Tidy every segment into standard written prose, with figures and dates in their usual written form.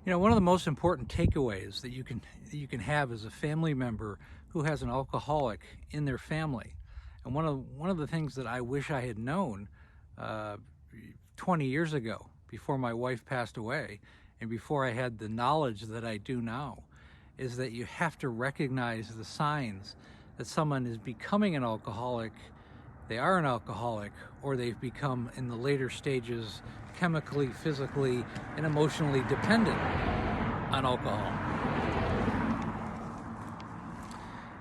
You know, one of the most important takeaways that you can have as a family member who has an alcoholic in their family, and one of the things that I wish I had known uh, 20 years ago, before my wife passed away, and before I had the knowledge that I do now, is that you have to recognize the signs that someone is becoming an alcoholic, they are an alcoholic, or they've become, in the later stages, chemically, physically, and emotionally dependent on alcohol.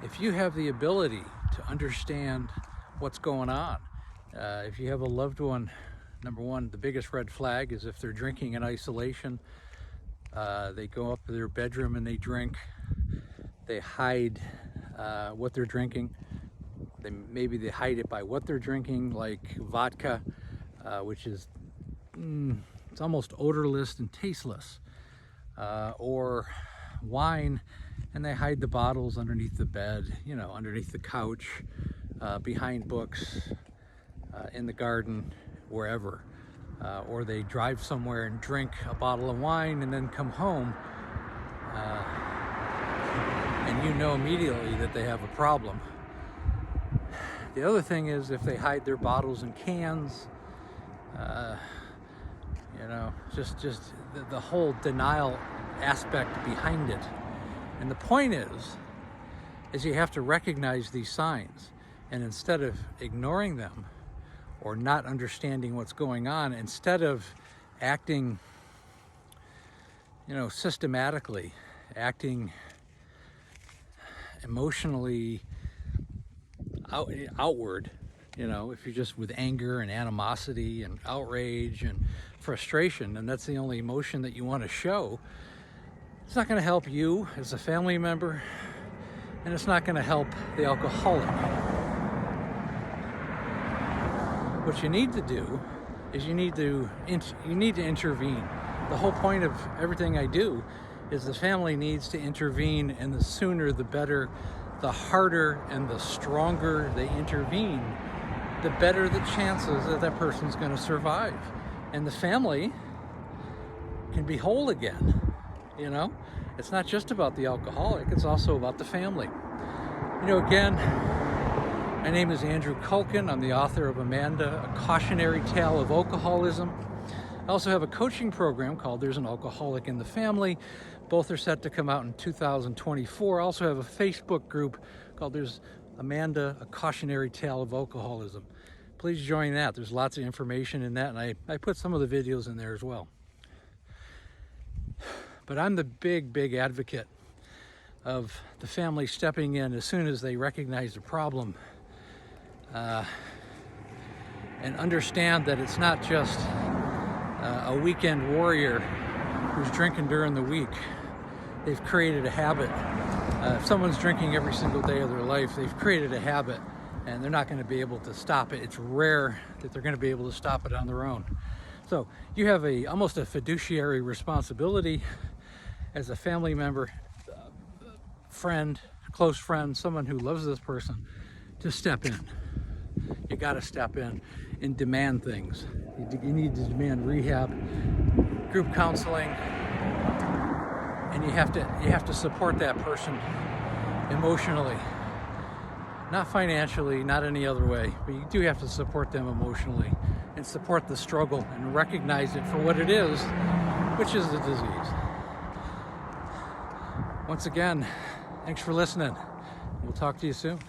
If you have the ability to understand what's going on, if you have a loved one, number one, the biggest red flag is if they're drinking in isolation. They go up to their bedroom and they drink. They hide what they're drinking. Maybe they hide it by what they're drinking, like vodka, which is it's almost odorless and tasteless, or wine, and they hide the bottles underneath the bed, you know, underneath the couch, behind books, in the garden, wherever. Or they drive somewhere and drink a bottle of wine and then come home, and you know immediately that they have a problem. The other thing is if they hide their bottles in cans, you know, just the whole denial aspect behind it. And the point is you have to recognize these signs, and instead of ignoring them or not understanding what's going on, instead of acting, you know, systematically, acting emotionally outward, you know, if you're just with anger and animosity and outrage and frustration, and that's the only emotion that you want to show, it's not going to help you as a family member, and it's not going to help the alcoholic. What you need to do is you need to intervene. The whole point of everything I do is the family needs to intervene, and the sooner the better. The harder and the stronger they intervene, the better the chances that that person's going to survive, and the family can be whole again. You know, it's not just about the alcoholic, it's also about the family. You know, again, my name is Andrew Culkin. I'm the author of Amanda, A Cautionary Tale of Alcoholism. I also have a coaching program called There's an Alcoholic in the Family. Both are set to come out in 2024. I also have a Facebook group called There's Amanda, A Cautionary Tale of Alcoholism. Please join that. There's lots of information in that, and I put some of the videos in there as well. But I'm the big advocate of the family stepping in as soon as they recognize the problem, and understand that it's not just a weekend warrior who's drinking during the week. They've created a habit. If someone's drinking every single day of their life, they've created a habit, and they're not going to be able to stop it. It's rare that they're going to be able to stop it on their own. So you have almost a fiduciary responsibility as a family member, friend, close friend, someone who loves this person, to step in. You got to step in and demand things. You need to demand rehab, group counseling, and you have to support that person emotionally, not financially, not any other way, but you do have to support them emotionally and support the struggle and recognize it for what it is, which is the disease. Once again, thanks for listening. We'll talk to you soon.